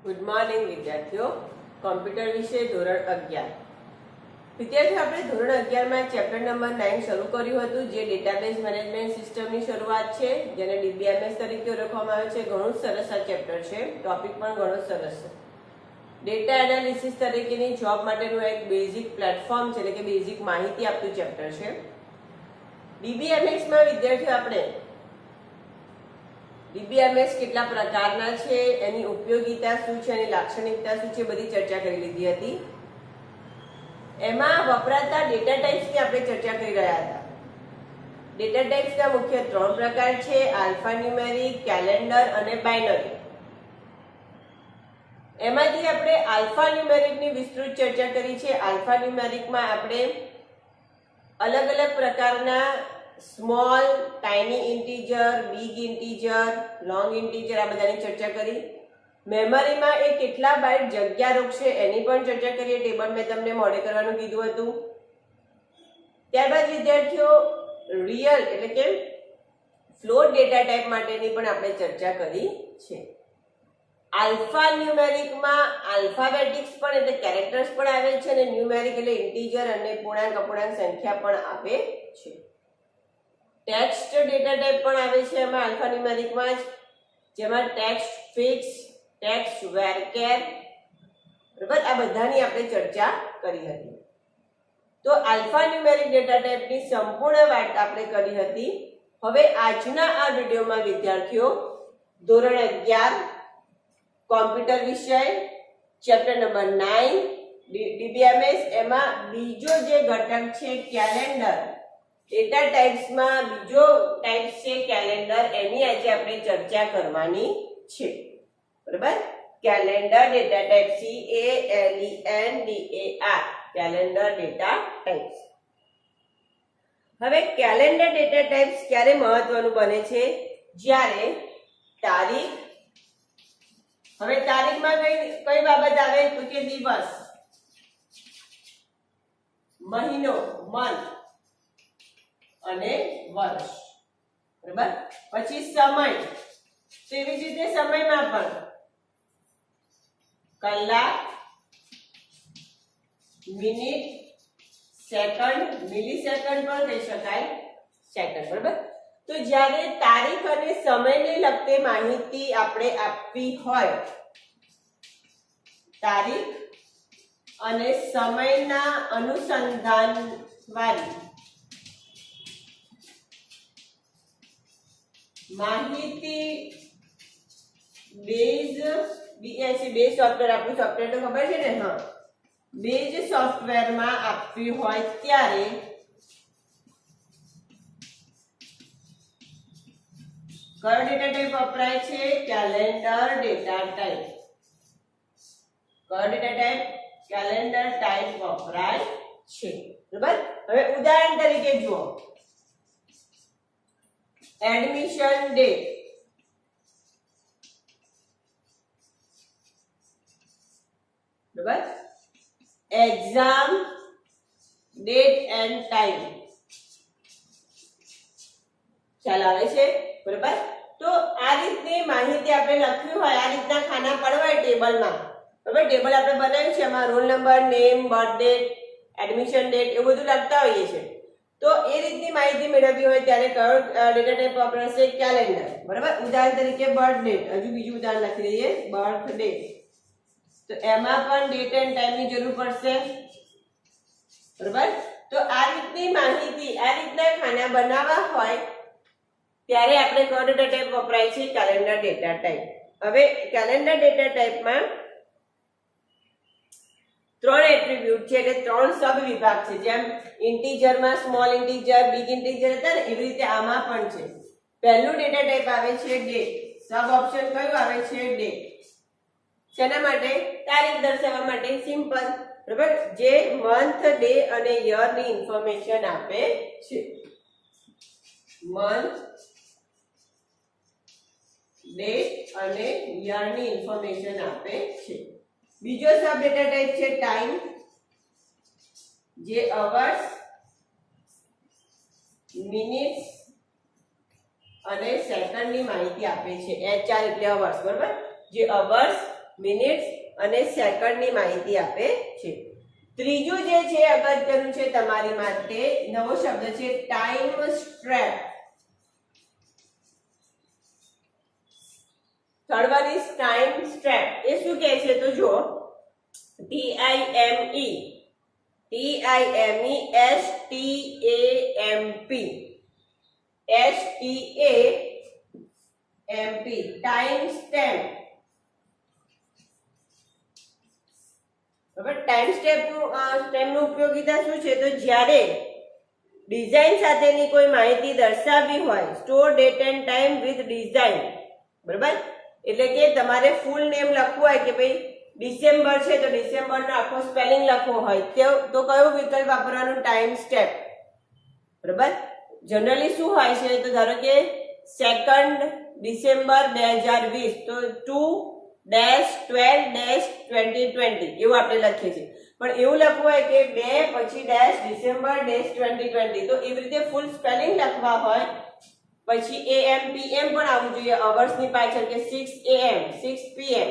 Good morning વિદ્યાર્થીઓ. Computer વિશે ધોરણ 11 વિદ્યાર્થીઓ, આપણે ધોરણ 11 માં ચેપ્ટર નંબર 9 શરૂ કર્યું હતું, જે ડેટાબેઝ મેનેજમેન્ટ સિસ્ટમની શરૂઆત છે, જેને DBMS તરીકે ઓળખવામાં આવે છે. ઘણું સરસ આ ચેપ્ટર છે. ટોપિક પણ ઘણો સરસ છે. ડેટા એનાલિસિસ તરીકેની જોબ માટેનું એક બેઝિક પ્લેટફોર્મ છે, એટલે કે બેઝિક માહિતી આપતું ચેપ્ટર છે. DBMS માં વિદ્યાર્થીઓ આપણે DBMS કેટલા પ્રકારના છે, એની ઉપયોગિતા શું છે, એની લાક્ષણિકતા શું છે, બધી ચર્ચા કરી લીધી હતી. એમાં વપરાતા ડેટા ટાઈપ્સની આપણે ચર્ચા કરી રહ્યા હતા. ડેટા ટાઈપ્સના મુખ્ય 3 પ્રકાર છે: આલ્ફાન્યુમેરિક, કેલેન્ડર અને બાઇનરી. એમાંથી આપણે આલ્ફાન્યુમેરિકની વિસ્તૃત ચર્ચા કરી છે. આલ્ફાન્યુમેરિકમાં આપણે અલગ અલગ પ્રકારના small, tiny integer, big integer, long integer, આ બધાની ચર્ચા કરી. મેમરીમાં એ કેટલા બાઇટ જગ્યા રોકશે એની પણ ચર્ચા કરીએ. ટેબલ મેં તમને મોડે કરવાનું કીધું હતું. ત્યારબાદ વિદ્યાર્થીઓ રિયલ એટલે કે ફ્લોટ ડેટા ટાઈપ માટેની પણ આપણે ચર્ચા કરી છે. આલ્ફા ન્યુમેરિકમાં આલ્ફાબેટિક્સ પણ એટલે કેરેક્ટર્સ પણ આવે છે, અને ન્યુમેરિક એટલે ઇન્ટીજર અને પૂર્ણાંક અપૂર્ણાંક સંખ્યા પણ આવે છે. ટેક્સ્ટ ડેટા ટાઈપ પણ આવે છે એમાં આલ્ફા ન્યુમેરિકમાં જ, જેમાં ટેક્સ્ટ ફિક્સ, ટેક્સ્ટ વેરકેર, બરાબર, આ બધાની આપણે ચર્ચા કરી હતી. તો આલ્ફા ન્યુમેરિક ડેટા ટાઈપની સંપૂર્ણ વાત આપણે કરી હતી. હવે આજના આ વિડીયોમાં વિદ્યાર્થીઓ ધોરણ 11 કોમ્પ્યુટર વિષય ચેપ્ટર નંબર 9 DBMS એમાં બીજો જે ઘટક છે કેલેન્ડર, ડેટા ટાઈપ્સમાં બીજો ટાઈપ છે કેલેન્ડર, એની આજે આપણે ચર્ચા કરવાની છે. બરાબર, calendar data type CALENDAR, calendar data types. હવે કેલેન્ડર ડેટા ટાઈપ્સ ક્યારે મહત્વનું બને છે? જ્યારે તારીખ, હવે તારીખમાં કઈ બાબત આવે તો કે દિવસ, મહિનો, મંથ અને વર્ષ. બરાબર, પછી સમય, તેવી જ રીતે સમયમાં પણ કલાક, મિનિટ, સેકન્ડ, મિલી સેકન્ડ પણ કહી શકાય, સેકન્ડ. બરાબર, તો જ્યારે તારીખ અને સમયને લગતી માહિતી આપણે આપવી હોય, તારીખ અને સમયના અનુસંધાન વાળી માહિતી બેઝ સોફ્ટવેર, આપણું સોફ્ટવેર તો ખબર છે ને? હા, બેઝ સોફ્ટવેરમાં આપવી હોય ત્યારે કયો ડેટા ટાઈપ વપરાય છે? Calendar data type. કયો ડેટા ટાઈપ? કેલેન્ડર ટાઈપ વપરાય છે. બરાબર, હવે ઉદાહરણ તરીકે જુઓ, એડમિશન ડેટ, બરાબર, એક્ઝામ ડેટ એન્ડ ટાઈમ. ખ્યાલ આવે છે? બરાબર, તો આ રીતની માહિતી આપણે લખવી હોય, આ રીતના ખાના પડવાય ટેબલમાં. બરાબર, ટેબલ આપણે બનાવ્યું છે, એમાં roll number, name, birth date, admission date એવું બધું લખતા હોઈએ છે. તો એ રીતની માહિતી મેળવવી હોય ત્યારે કયો ડેટા ટાઈપ વપરાશે? કેલેન્ડર. બરાબર, ઉદાહરણ તરીકે બર્થ ડેટ, હજુ બીજું ઉદાહરણ લખી દઈએ, બર્થ ડેટ. તો એમાં પણ ડેટ એન્ડ ટાઈમની જરૂર પડશે. બરાબર, તો આ રીતની માહિતી, આ રીતના ખાના બનાવવા હોય ત્યારે આપણે કયો ડેટા ટાઈપ વપરાય છે? Calendar data type. હવે કેલેન્ડર ડેટા ટાઈપમાં 3 એટ્રીબ્યુટ છે, એટલે 3 સબ વિભાગ છે. જેમ ઇન્ટીજરમાં સ્મોલ ઇન્ટીજર, બિગ ઇન્ટીજર હતા ને, એવી રીતે આમાં પણ છે. પહેલું ડેટા ટાઈપ આવે છે ડેટ. સબ ઓપ્શન કયું આવે છે? ડેટ. શેના માટે? તારીખ દર્શાવવા માટે. સિમ્પલ. બરાબર, જે મંથ, ડે અને યર ની ઇન્ફોર્મેશન આપે છે. મંથ, ડેટ અને યર ની ઇન્ફોર્મેશન આપે છે. બીજો સબ ડેટા ટાઈપ છે ટાઈમ, જે અવર્સ, મિનિટ્સ અને સેકન્ડની માહિતી આપે છે. HR એટલે અવર્સ. બરાબર, જે અવર્સ, મિનિટ્સ અને સેકન્ડની માહિતી આપે છે. ત્રીજું જે છે અગત્યનું છે તમારી માટે, નવો શબ્દ છે time step. Third one is time step. એ શું કહે છે તો જો ટાઈમ સ્ટેમ્પ. બરાબર. ટાઈમ સ્ટેમ્પનું ઉપયોગિતા શું છે તો જ્યારે ડિઝાઇન સાથેની કોઈ માહિતી દર્શાવવી હોય, store date end time with design. બરાબર. એટલે કે તમારે ફૂલ નેમ લખવું હોય કે ભાઈ ડિસેમ્બર છે તો ડિસેમ્બરનો આખો સ્પેલિંગ લખવો હોય તો કયો વિકલ્પ વાપરવાનો? Time step. બરાબર. જનરલી શું હોય છે તો ધારો કે 2 ડિસેમ્બર 2020 તો 2-12-2020 એવું આપણે લખીએ છીએ. પણ એવું લખવું હોય કે 2 પછી ડિસેમ્બર 2020 તો એવી રીતે ફૂલ સ્પેલિંગ લખવા હોય. પછી AM PM પણ આવવું જોઈએ અવર્સની પાછળ કે 6 AM 6 PM.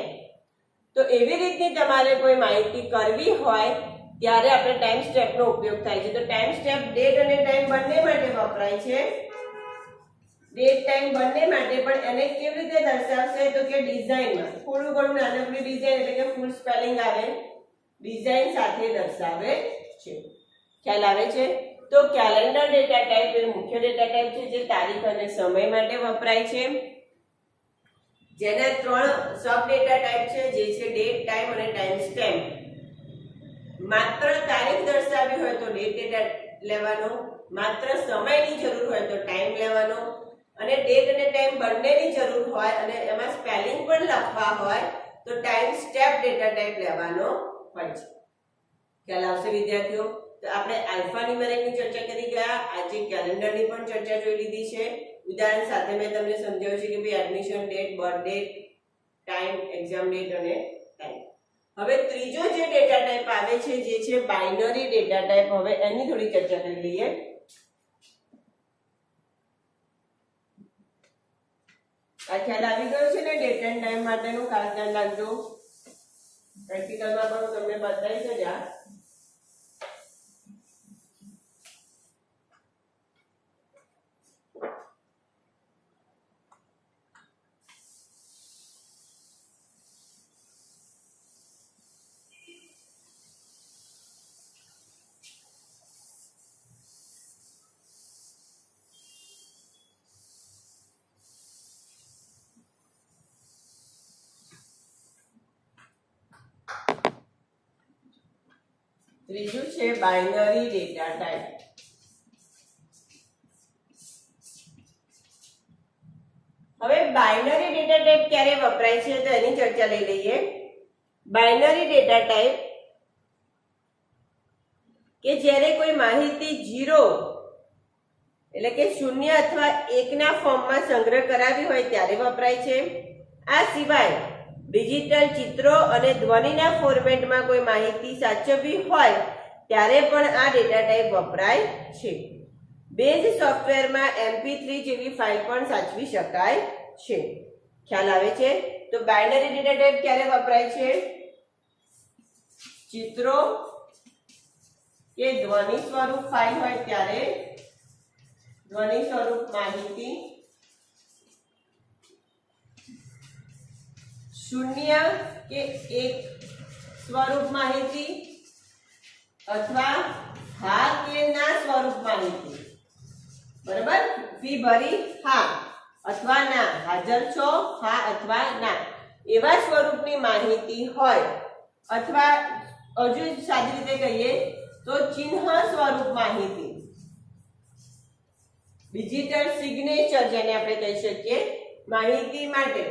તો એવી રીતની તમારે કોઈ માહિતી કરવી હોય ત્યારે આપણે ટાઈમ સ્ટેપનો ઉપયોગ થાય છે. તો ટાઈમ સ્ટેપ ડેટ અને ટાઈમ બંને માટે વપરાય છે. ડેટ ટાઈમ બંને માટે, પણ એને કેવી રીતે દર્શાવશે તો કે ડિઝાઇનમાં થોડું ઘણું નાનકડી ડિઝાઇન એટલે કે ફૂલ સ્પેલિંગ આવે ડિઝાઇન સાથે દર્શાવે છે. ખ્યાલ આવે છે? તો કેલેન્ડર ડેટા ટાઈપ એ મુખ્ય ડેટા ટાઈપ છે જે તારીખ અને સમય માટે વપરાય છે. જેના 3 સબ ડેટા ટાઈપ છે જે છે ડેટ ટાઈમ અને ટાઈમ સ્ટેમ્પ. માત્ર તારીખ દર્શાવવી હોય તો ડેટ ડેટા લેવાનો, માત્ર સમયની જરૂર હોય તો ટાઈમ લેવાનો, અને ડેટ અને ટાઈમ બંનેની જરૂર હોય અને એમાં સ્પેલિંગ પણ લખવા હોય તો ટાઈમ સ્ટેપ ડેટા ટાઈપ લેવાનો હોય છે. ખ્યાલ આવશે વિદ્યાર્થીઓ? તો આપણે આલ્ફાન્યુમેરિકની ચર્ચા કરી ગયા, આજે કેલેન્ડરની પણ ચર્ચા જોઈ લીધી છે. ઉદાહરણ સાથે મેં તમને સમજાવ્યું છે કે ભાઈ admission date, birth date, time, exam date અને ટાઈમ. હવે ત્રીજો જે ડેટા ટાઈપ આવે છે જે છે બાઇનરી ડેટા ટાઈપ. હવે એની થોડી ચર્ચા કરી લઈએ. આ ખ્યાલ આવી ગયો છે ને ડેટ એન્ડ ટાઈમ માટેનું? ખાસ ધ્યાન રાખજો. પ્રેક્ટિકલમાં પણ તમને બતાવી છે યાર. ત્રીજું છે બાઇનરી ડેટા ટાઈપ. હવે બાઇનરી ડેટા ટાઈપ ક્યારે વપરાય છે તો એની ચર્ચા લઈ લઈએ. બાઇનરી ડેટા ટાઈપ કે જ્યારે કોઈ માહિતી 0 એટલે કે 0 અથવા 1 ના ફોર્મમાં સંગ્રહ કરાવી હોય ત્યારે વપરાય છે. આ સિવાય ડિજિટલ ચિત્રો અને ધ્વનિના ફોર્મેટમાં કોઈ માહિતી સાચવવી હોય ત્યારે પણ આ ડેટા ટાઈપ વપરાય છે. બેઝ સોફ્ટવેરમાં MP3 જેવી ફાઇલ પણ સાચવી શકાય છે. ખ્યાલ આવે છે? તો બાઇનરી ડેટા ટાઈપ ક્યારે વપરાય છે? ચિત્રો કે ધ્વનિ સ્વરૂપ ફાઇલ હોય ત્યારે, ધ્વનિ સ્વરૂપ માહિતી 0 કે 1 સ્વરૂપ માહિતી અથવા હા કે ના સ્વરૂપ માહિતી. બરાબર. ફી ભરી હા અથવા ના, હાજર છો હા અથવા ના, એવા સ્વરૂપની માહિતી હોય, અથવા હજુ સાદી રીતે કહીએ તો ચિહ્ન સ્વરૂપ માહિતી, ડિજિટલ સિગ્નેચર જેને આપણે કહી શકીએ માહિતી માટે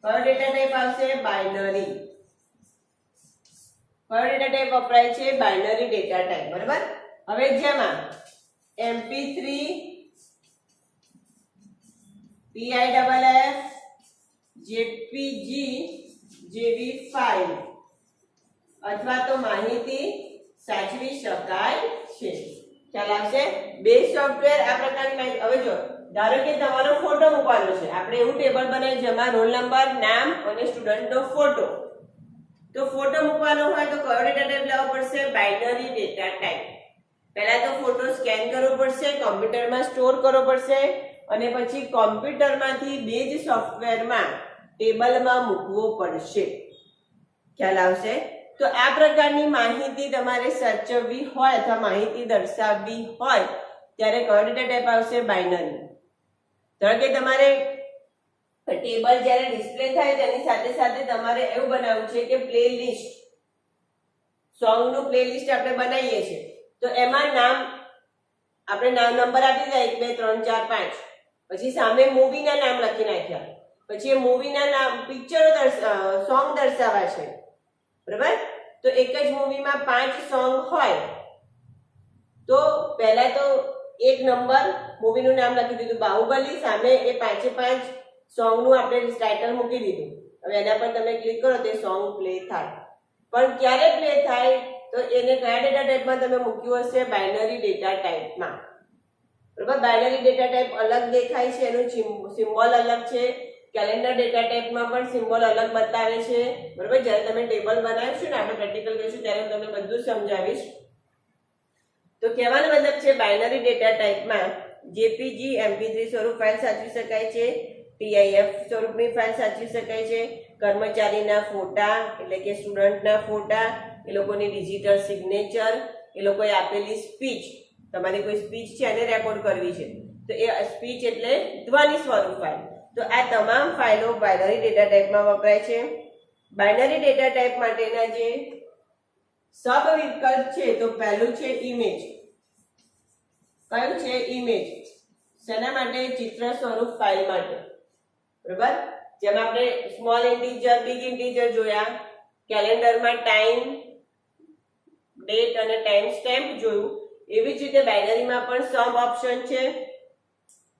કયો ડેટા ટાઈપ આવશે? બાઇનરી. કયો ડેટા ટાઈપ વપરાય છે? Binary data type. બરાબર. હવે જેમાં MP3 PIFF JPG જેવી ફાઇલ અથવા તો માહિતી સાચવી શકાય છે. ખ્યાલ આવશે? બેઝ સોફ્ટવેર આ પ્રકારની માહિતી. હવે જો ધારો કે તમારો ફોટો મૂકવાનો છે, આપણે એવું ટેબલ બનાવી જેમાં રોલ નંબર, નામ અને સ્ટુડન્ટનો ફોટો. તો ફોટો મૂકવાનો હોય તો કયો ડેટા ટાઈપ લેવો પડશે? Binary data type. પહેલા તો ફોટો સ્કેન કરવો પડશે, કોમ્પ્યુટરમાં સ્ટોર કરવો પડશે અને પછી કોમ્પ્યુટરમાંથી બેઝ સોફ્ટવેરમાં ટેબલમાં મૂકવો પડશે. ખ્યાલ આવશે? તો આ પ્રકારની માહિતી તમારે સાચવવી હોય અથવા માહિતી દર્શાવવી હોય ત્યારે કયો ડેટા ટાઈપ આવશે? બાઇનરી. ધારો કે તમારે ટેબલ જ્યારે ડિસ્પ્લે થાય તેની સાથે સાથે તમારે એવું બનાવવું છે કે પ્લેલિસ્ટ, સોંગનું પ્લેલિસ્ટ આપણે બનાવીએ છીએ તો એમાં નામ આપણે નંબર આપી દીધા 1 2 3 4 5, પછી સામે મૂવીના નામ લખી નાખ્યા, પછી એ મૂવીના નામ પિક્ચરો સોંગ દર્શાવવા છે, બરાબર? તો એક જ મૂવીમાં 5 સોંગ હોય તો પહેલા તો એક નંબર મૂવીનું નામ લખી દીધું બાહુબલી, સામે એ 5 સોંગનું આપણે ટાઇટલ મૂકી દીધું. હવે એના પર તમે ક્લિક કરો તો સોંગ પ્લે થાય. પણ ક્યારે પ્લે થાય તો એને કયા ડેટા ટાઈપમાં તમે મૂક્યું હશે? બાઇનરી ડેટા ટાઈપમાં. બરાબર? બાઇનરી ડેટા ટાઈપ અલગ દેખાય છે, એનું સિમ્બોલ અલગ છે. કેલેન્ડર ડેટા ટાઈપમાં પણ સિમ્બોલ અલગ બતાવે છે. બરાબર? જ્યારે તમે ટેબલ બનાવશો ને, આપણે પ્રેક્ટિકલ કરીશું ત્યારે હું તમને બધું સમજાવીશ. તો કહેવાનો મતલબ છે બાઇનરી ડેટા ટાઈપમાં જેપીજી, એમપી3 સ્વરૂપ ફાઇલ સાચવી શકાય છે, ટીઆઈએફ સ્વરૂપની ફાઇલ સાચવી શકાય છે, કર્મચારીના ફોટા એટલે કે સ્ટુડન્ટના ફોટા, એ લોકોની ડિજિટલ સિગ્નેચર, એ લોકોએ આપેલી સ્પીચ, તમારી કોઈ સ્પીચ છે એને રેકોર્ડ કરવી છે તો એ સ્પીચ એટલે ધ્વનિ સ્વરૂપ ફાઇલ. તો આ તમામ ફાઇલો બાઇનરી ડેટા ટાઈપમાં વપરાય છે. બાઇનરી ડેટા ટાઈપ માટેના જે સબ વિકલ્પ છે તો પહેલું છે ઇમેજ. કયું છે? ઇમેજ. શેના માટે? ચિત્ર સ્વરૂપ ફાઇલ માટે. બરાબર? જેમ આપણે સ્મોલ ઇન્ટીજર, બિગ ઇન્ટીજર જોયા, કેલેન્ડરમાં ટાઈમ, ડેટ અને ટાઈમ સ્ટેમ્પ જોયું, એવી જ રીતે બાઇનરીમાં પણ સબ ઓપ્શન છે.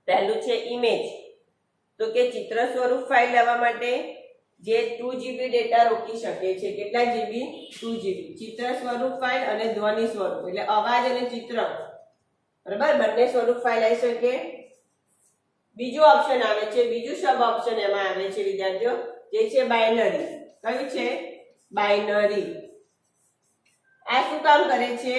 પહેલું છે ઇમેજ. તો કે ચિત્ર સ્વરૂપ ફાઇલ લેવા માટે જે 2 GB ડેટા રોકી શકે છે. કેટલા GB? 2 GB. ચિત્ર સ્વરૂપ ફાઇલ અને ધ્વનિ સ્વરૂપ એટલે અવાજ અને ચિત્ર, બરાબર, બંને સ્વરૂપ ફાઇલ આવી શકે. બીજું ઓપ્શન આવે છે, બીજું સબ ઓપ્શન એમાં આવે છે વિદ્યાર્થીઓ, જે છે બાઇનરી. કયું છે? બાઇનરી. આ શું કામ કરે છે?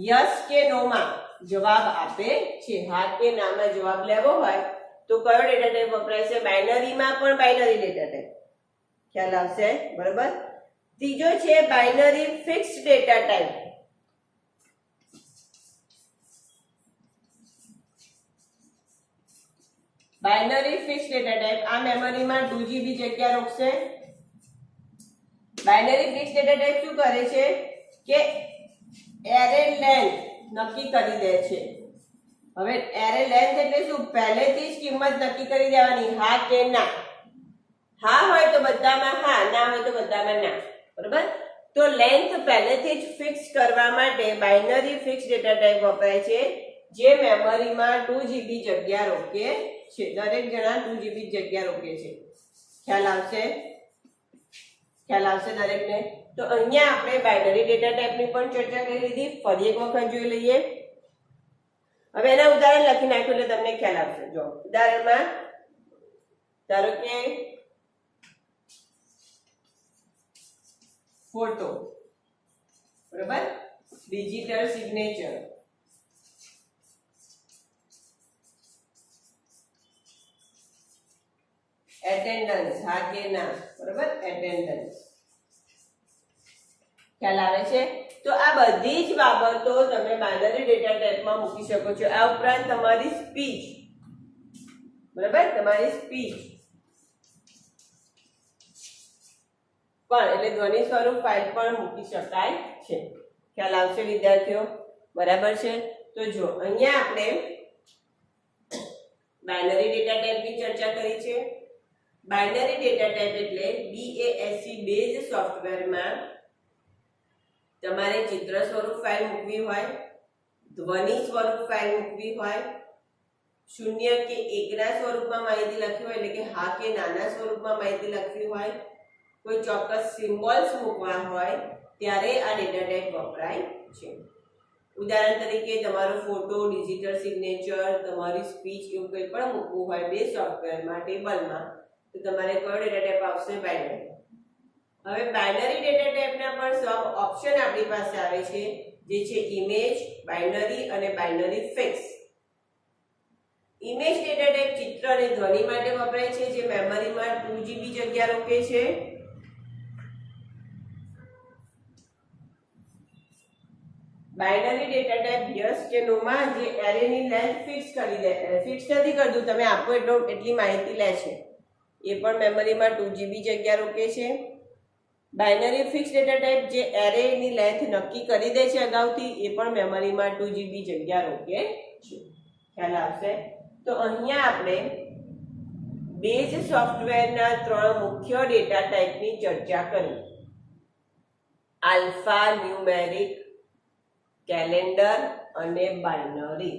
યસ કે નો માં જવાબ આપે છે. હા કે ના માં જવાબ લેવો હોય તો કયો ડેટા ટાઈપ વપરાય છે? બાઇનરીમાં પણ બાઇનરી ડેટા ટાઈપ. ખ્યાલ આવશે? બરાબર? ત્રીજો છે binary fixed data type. Binary fixed data type આ મેમરીમાં 2 GB જગ્યા રોકશે. બાઇનરી ફિક્સ્ડ ડેટા ટાઈપ શું કરે છે કે એરે લેન્થ નક્કી કરી દે છે. હવે એરે લેન્થ એટલે શું? પહેલેથી જ કિંમત નક્કી કરી દેવાની, હા કે ના. હા હોય તો બધામાં હા, ના હોય તો બધામાં ના. બરાબર? તો લેન્થ પહેલેથી જ ફિક્સ કરવા માટે બાઇનરી ફિક્સ્ડ ડેટા ટાઈપ વપરાય છે, જે મેમરીમાં 2 GB જગ્યા રોકે છે. દરેક જણા 2 GB જગ્યા રોકે છે. ખ્યાલ આવશે? ખ્યાલ આવશે દરેકને? તો અહીંયા આપણે બાઇનરી ડેટા ટાઈપની પણ ચર્ચા કરી લીધી. ફરી એક વખત જોઈ લઈએ. હવે એના ઉદાહરણ લખી નાખ્યું એટલે તમને ખ્યાલ આવશે. જો ઉદાહરણમાં ધારો કે ફોટો, બરાબર, ડિજિટલ સિગ્નેચર, એટેન્ડન્સ, હા કે ના, બરાબર, એટેન્ડન્સ. ખ્યાલ આવે છે? તો આ બધી જ બાબતો તમે બાઇનરી ડેટા ટાઈપમાં મૂકી શકો છો. આ ઉપરાંત તમારી સ્પીચ, બરાબર, તમારી સ્પીચ પણ એટલે ધ્વનિ સ્વરૂપ ફાઇલ પણ મૂકી શકાય છે. ખ્યાલ આવશે વિદ્યાર્થીઓ? બરાબર છે? તો જો અહીંયા આપણે બાઇનરી ડેટા ટાઈપની ચર્ચા કરી છે. બાઇનરી ડેટા ટાઈપ એટલે BASC બેઝ સોફ્ટવેરમાં તમારે ચિત્ર સ્વરૂપ ફાઇલ મૂકવી હોય, ધ્વનિ સ્વરૂપ ફાઇલ મૂકવી હોય, 0 કે 1 ના સ્વરૂપમાં માહિતી લખવી હોય એટલે કે હા કે નાના સ્વરૂપમાં માહિતી લખવી હોય, કોઈ ચોક્કસ સિમ્બોલ્સ મૂકવા હોય ત્યારે આ ડેટા ટાઈપ વપરાય છે. ઉદાહરણ તરીકે તમારો ફોટો, ડિજિટલ સિગ્નેચર, તમારી સ્પીચ એવું કંઈ પણ મૂકવું હોય બે સોફ્ટવેરમાં ટેબલમાં તો તમારે કયો ડેટા ટાઈપ આવશે? બાઇનરી. હવે બાઇનરી ડેટા ટાઈપના પણ સબ ઓપ્શન આપણી પાસે આવે છે જે છે ઇમેજ, બાઇનરી અને binary fix. Image data type ચિત્ર અને ધ્વનિ માટે વપરાય છે જે મેમરીમાં 2GB જગ્યા રોકે છે. બાઇનરી ડેટા ટાઈપ યસ કે નો માં જે એરેની લેન્થ ફિક્સ કરી દે, ફિક્સ નથી કરતું, તમે આપો એટલી માહિતી લે છે. એ પણ મેમરીમાં 2GB જગ્યા રોકે છે. બાઇનરી ફિક્સ ડેટા ટાઈપ જે એરેની લેન્થ નક્કી કરી દે છે અગાઉથી, એ પણ મેમરીમાં 2GB જગ્યા રોકે છે. ખ્યાલ આવશે? તો અહીંયા આપણે બેઝ સોફ્ટવેરના 3 મુખ્ય ડેટા ટાઈપની ચર્ચા કરી. આલ્ફા ન્યુમેરિક, કેલેન્ડર અને બાઇનરી.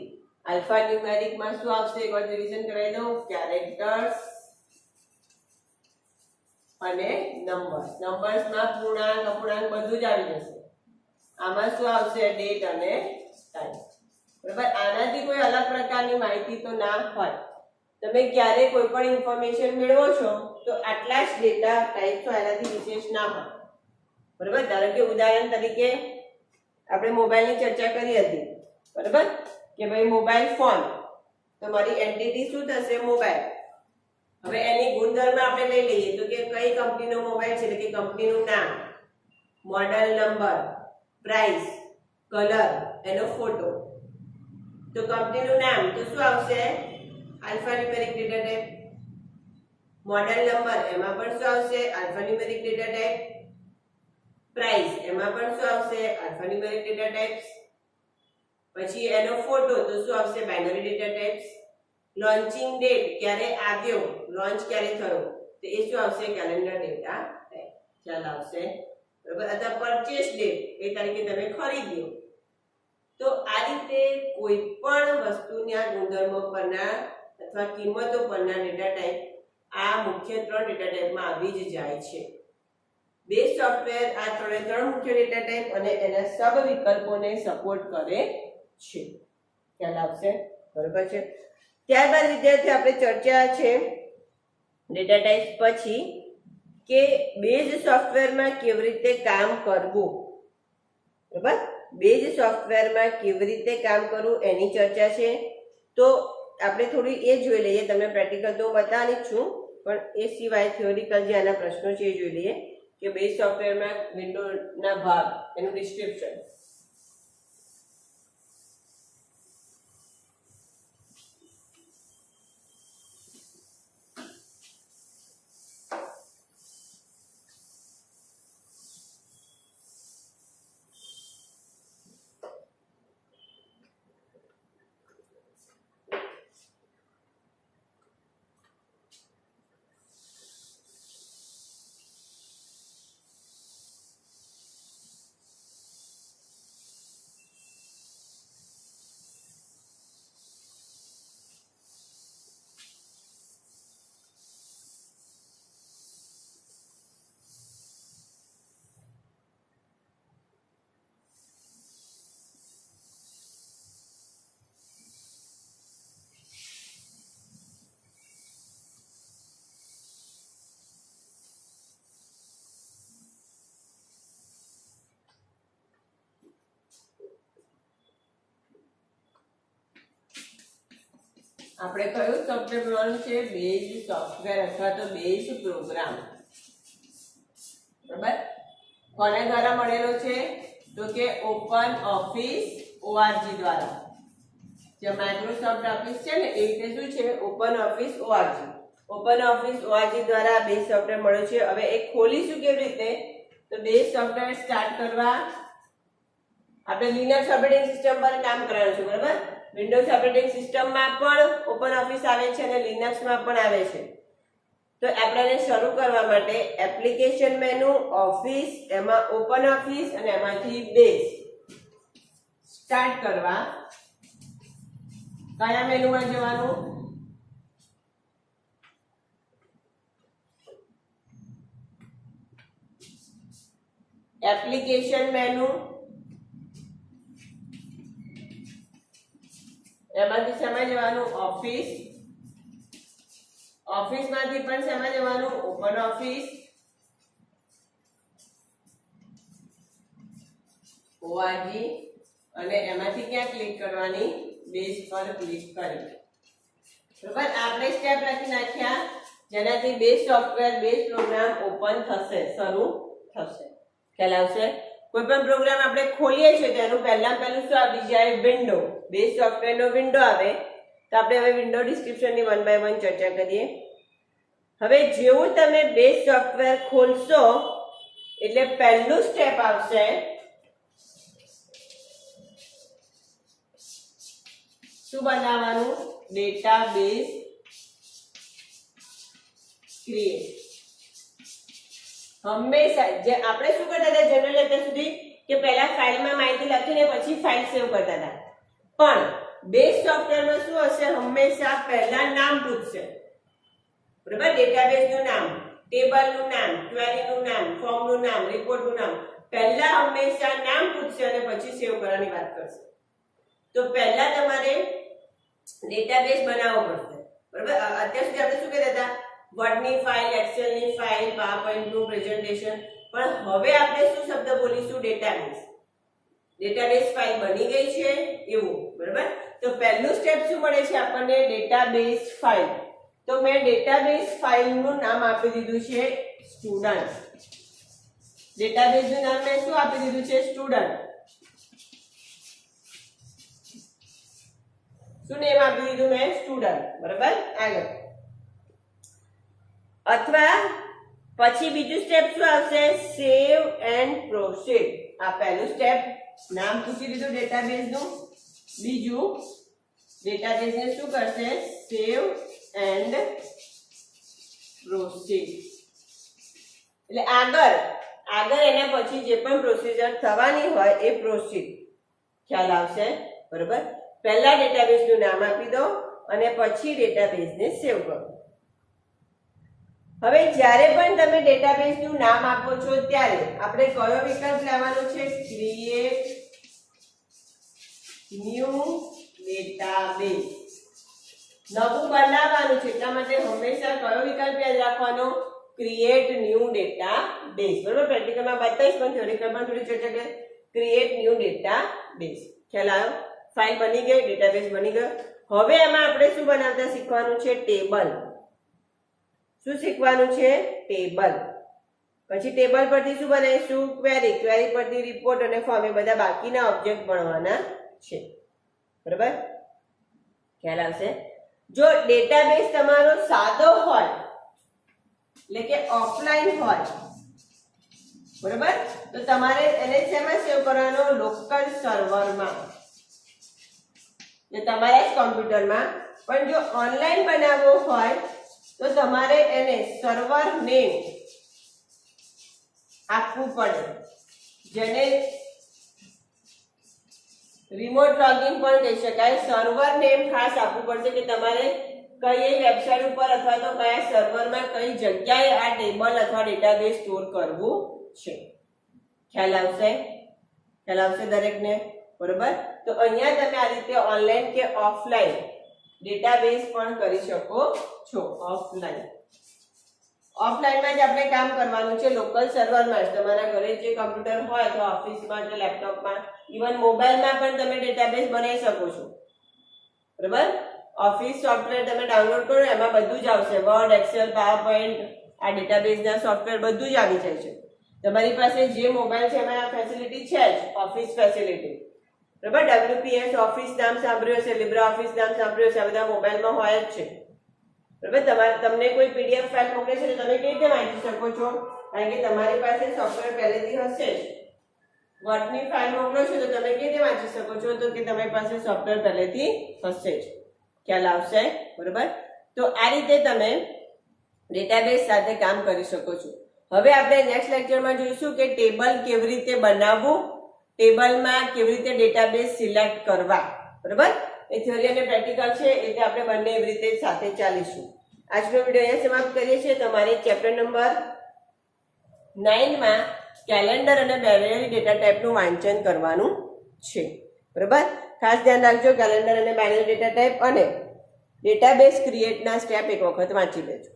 આલ્ફા ન્યુમેરિકમાં શું આવશે? એક વાર રિવિઝન કરાવી દઉં. કેરેક્ટર્સ અને નંબર્સ. નંબર્સમાં પૂર્ણાંક, અપૂર્ણાંક બધું જ આવી જશે. આમાં શું આવશે? ડેટ અને ટાઈમ. બરાબર. આનાથી કોઈ અલગ પ્રકારની માહિતી તો ના હોય. તમે ક્યારે કોઈ પણ ઇન્ફોર્મેશન મેળવો છો તો આટલા જ ડેટા ટાઈપ તો એનાથી વિશેષ ના હોય. બરાબર. ધારો કે ઉદાહરણ તરીકે આપણે મોબાઈલની ચર્ચા કરી હતી. બરાબર કે ભાઈ મોબાઈલ ફોન, તમારી એન્ટિટી શું થશે? મોબાઈલ. હવે એની ગુણધર્મ આપણે લઈ લઈએ તો કે કઈ કંપનીનો મોબાઈલ છે એટલે કે કંપનીનું નામ, મોડેલ નંબર, પ્રાઇસ, કલર, એનો ફોટો. તો કંપનીનું નામ તો શું આવશે? Alphanumeric data type. Model number એમાં પણ શું આવશે? Alphanumeric data type. પ્રાઇસ એમાં પણ શું આવશે? Alphanumeric data types. પછી એનો ફોટો તો શું આવશે? Binary data types. Launching date ક્યારે આવ્યો, લોન્ચ ક્યારે થયો તો એ શું આવશે? Calendar data type. ખ્યાલ આવશે? બરાબર. અથવા પરચેસ ડેટ, એ તારીખે તમે ખરીદ્યો. તો આ રીતે કોઈ પણ વસ્તુના ગુણધર્મો પરના અથવા કિંમતો પરના ડેટા ટાઈપ આ મુખ્ય 3 ડેટા ટાઈપમાં આવી જ જાય છે. બેઝ સોફ્ટવેર આ 3 મુખ્ય ડેટા ટાઈપ અને એના સબ વિકલ્પોને સપોર્ટ કરે છે. ખ્યાલ આવશે? બરાબર છે. ત્યારબાદ વિદ્યાર્થી આપણે ચર્ચા છે ડેટા ટાઈપ પછી કે બેઝ સોફ્ટવેરમાં કેવી રીતે કામ કરવું. બરાબર. બેઝ સોફ્ટવેરમાં કેવી રીતે કામ કરવું એની ચર્ચા છે. તો આપણે થોડી એ જોઈ લઈએ. તમને પ્રેક્ટિકલ તો બતાવવાની જ છું, પણ એ સિવાય થિયોરિકલ જે આના પ્રશ્નો છે એ જોઈ લઈએ કે બેઝ સોફ્ટવેરમાં વિન્ડોના ભાગ, એનું ડિસ્ક્રિપ્શન. આપણે કયું સોફ્ટવેર બનાવવાનું છે? બેઝ સોફ્ટવેર અથવા તો બેઝ પ્રોગ્રામ. બરાબર. કોના દ્વારા મળેલો છે? તો કે ઓપન ઓફિસ ORG દ્વારા. જે માઇક્રોસોફ્ટ ઓફિસ છે ને એ રીતે શું છે? Open office ORG. Open office ORG દ્વારા બેઝ સોફ્ટવેર મળ્યો છે. હવે એ ખોલીશું કેવી રીતે? તો બેઝ સોફ્ટવેર સ્ટાર્ટ કરવા આપણે લિનક્સ ઓપરેટિંગ સિસ્ટમ પર કામ કરવાનું છે. બરાબર. વિન્ડોઝ ઓપરેટિંગ સિસ્ટમમાં પણ ઓપન ઓફિસ આવે છે અને લિનક્સમાં પણ આવે છે. તો આપણે શરૂ કરવા માટે એપ્લિકેશન મેનુ, ઓફિસ, એમાં ઓપન ઓફિસ અને એમાંથી બેઝ સ્ટાર્ટ કરવા કયા મેનુમાં જવાનું? એપ્લિકેશન મેનુ, એમાંથી શેમાં જવાનું? ઓફિસ. ઓફિસમાંથી પણ શેમાં જવાનું? Open office. org. અને એમાંથી ક્યાં ક્લિક કરવાની? બેઝ પર ક્લિક કરી. બરાબર, આપણે સ્ટેપ લખી નાખ્યા જેનાથી base software, base program open થશે, શરૂ થશે. ખ્યાલ આવશે? કોઈ પણ પ્રોગ્રામ આપણે ખોલીએ છીએ તો એનું પહેલું શું આવી જાય? વિન્ડો. બેઝ સોફ્ટવેરનો વિન્ડો આવે. તો આપણે હવે વિન્ડો ડિસ્ક્રિપ્શનની 1 by 1 ચર્ચા કરીએ. હવે જેવું તમે બેઝ સોફ્ટવેર ખોલશો એટલે પહેલું સ્ટેપ આવશે શું બનાવવાનું? Database create. હંમેશા જે આપણે શું કરતા હતા જનરલી અત્યાર સુધી કે પહેલા ફાઇલમાં માહિતી લખીને પછી ફાઇલ સેવ કરતા હતા, પણ બેઝ સોફ્ટવેરમાં શું હશે? હંમેશા પહેલા નામ પૂછશે. બરાબર, ડેટાબેઝનું નામ, ટેબલનું નામ, ક્વેરીનું નામ, ફોર્મનું નામ, રિપોર્ટનું નામ, પહેલા હંમેશા નામ પૂછશે અને પછી સેવ કરવાની વાત કરશે. તો પહેલા તમારે ડેટાબેઝ બનાવવો પડશે. બરાબર, અત્યાર સુધી આપણે શું કહેતા હતા? વર્ડની ફાઇલ, એક્સેલની ફાઇલ, પાવરપોઈન્ટનું પ્રેઝન્ટેશન. પણ હવે આપણે શું શબ્દ બોલીશું? ડેટાબેઝ. ડેટાબેઝ ફાઇલ બની ગઈ છે એવું. બરાબર, તો પહેલું સ્ટેપ શું મળે છે આપણને? Database file. તો મેં ડેટાબેઝ ફાઇલનું નામ આપી દીધું છે સ્ટુડન્ટ. ડેટાબેઝનું નામ મેં શું આપી દીધું છે? સ્ટુડન્ટ. શું નેમ આપી દીધું મેં? સ્ટુડન્ટ. બરાબર, આગળ. અથવા પછી બીજું સ્ટેપ શું આવશે? Save and proceed. આ પહેલું સ્ટેપ, નામ પૂછી દીધું ડેટાબેઝનું. બીજું, ડેટાબેઝને શું કરશે? Save and proceed. એટલે આગળ એના પછી જે પણ પ્રોસીજર થવાની હોય એ પ્રોસીડ. ખ્યાલ આવશે? બરાબર, પહેલા ડેટાબેઝનું નામ આપી દો અને પછી ડેટાબેઝને સેવ કરો. હવે જ્યારે પણ તમે ડેટાબેઝનું નામ આપો છો ત્યારે આપણે કયો વિકલ્પ લેવાનો છે? Create new database. નવું બનાવવાનું છે એટલા માટે હંમેશા કયો વિકલ્પ યાદ રાખવાનો? Create new database. બરાબર, પ્રેક્ટિકલમાં બતાવીશ પણ થિયોરિકલમાં થોડી ચર્ચા કરીએ. Create new database. ખ્યાલ આવ્યો? ફાઇલ બની ગઈ, ડેટાબેઝ બની ગયો. હવે એમાં આપણે શું બનાવતા શીખવાનું છે? ટેબલ. શું શીખવાનું છે? ટેબલ. પછી ટેબલ પરથી શું બનાવીશું? ક્વેરી. ક્વેરી પરથી રિપોર્ટ અને ફોર્મ. એ બધા બાકીના ઓબ્જેક્ટ ભણવાના છે. બરાબર, ખ્યાલ આવશે? જો ડેટાબેઝ તમારો સાદો હોય એટલે કે ઓફલાઈન હોય, બરાબર, તો તમારે એને શેમાં સેવ કરવાનો? લોકલ સર્વરમાં, જે તમારા જ કોમ્પ્યુટરમાં. પણ જો ઓનલાઈન બનાવવો હોય તો તમારે એને સર્વર નેમ આપવું પડે, જેને રિમોટ લોગિન પણ કહી શકાય. સર્વર નેમ ખાસ આપવું પડશે કે તમારે કઈ વેબસાઇટ ઉપર અથવા તો કયા સર્વરમાં કઈ જગ્યાએ આ ટેબલ અથવા ડેટાબેઝ સ્ટોર કરવું છે. ખ્યાલ આવશે? ખ્યાલ આવશે દરેકને? બરોબર, તો અહીંયા તમે આ રીતે ઓનલાઈન કે ઓફલાઈન ડેટાબેઝ પણ કરી શકો છો. ઓફલાઈનમાં જ આપણે કામ કરવાનું છે, લોકલ સર્વરમાં જ. તમારા ઘરે જે કમ્પ્યુટર હોય અથવા ઓફિસમાં કે લેપટોપમાં, ઇવન મોબાઈલમાં પણ તમે ડેટાબેઝ બનાવી શકો છો. બરાબર, ઓફિસ સોફ્ટવેર તમે ડાઉનલોડ કરો એમાં બધું જ આવશે. વર્ડ, એક્સેલ, પાવરપોઈન્ટ, આ ડેટાબેઝના સોફ્ટવેર બધું જ આવી જાય છે. તમારી પાસે જે મોબાઈલ છે એમાં આ ફેસિલિટી છે જ, ઓફિસ ફેસિલિટી. બરાબર, WPS ઓફિસ નામ સાંભળ્યું હશે, લિબ્રા ઓફિસ નામ સાંભળ્યું હશે, આ બધા મોબાઈલમાં હોય જ છે. બરાબર, તમને કોઈ PDF ફાઇલ મોકલે છે તો તમે કેવી રીતે વાંચી શકો છો? કારણ કે તમારી પાસે સોફ્ટવેર પહેલેથી હશે જ. વર્ડની ફાઇલ મોકલો છો તો તમે કેવી રીતે વાંચી શકો છો? તો કે તમારી પાસે સોફ્ટવેર પહેલેથી હશે જ. ખ્યાલ આવશે? બરાબર, તો આ રીતે તમે ડેટાબેઝ સાથે કામ કરી શકો છો. હવે આપણે નેક્સ્ટ લેક્ચરમાં જોઈશું કે ટેબલ કેવી રીતે બનાવવું, ટેબલમાં કેવી રીતે ડેટાબેઝ સિલેક્ટ કરવા. બરાબર, એ થિયરી અને પ્રેક્ટિકલ છે એટલે આપણે બંને એવી રીતે સાથે ચાલીશું. આજનો વિડીયો અહીંયા સમાપ્ત કરીએ છીએ. તમારે ચેપ્ટર નંબર 9 માં કેલેન્ડર અને બાઇનરી ડેટા ટાઈપનું વાંચન કરવાનું છે. બરાબર, ખાસ ધ્યાન રાખજો કેલેન્ડર અને બાઇનરી ડેટા ટાઈપ અને ડેટાબેઝ ક્રિએટના સ્ટેપ એક વખત વાંચી લેજો.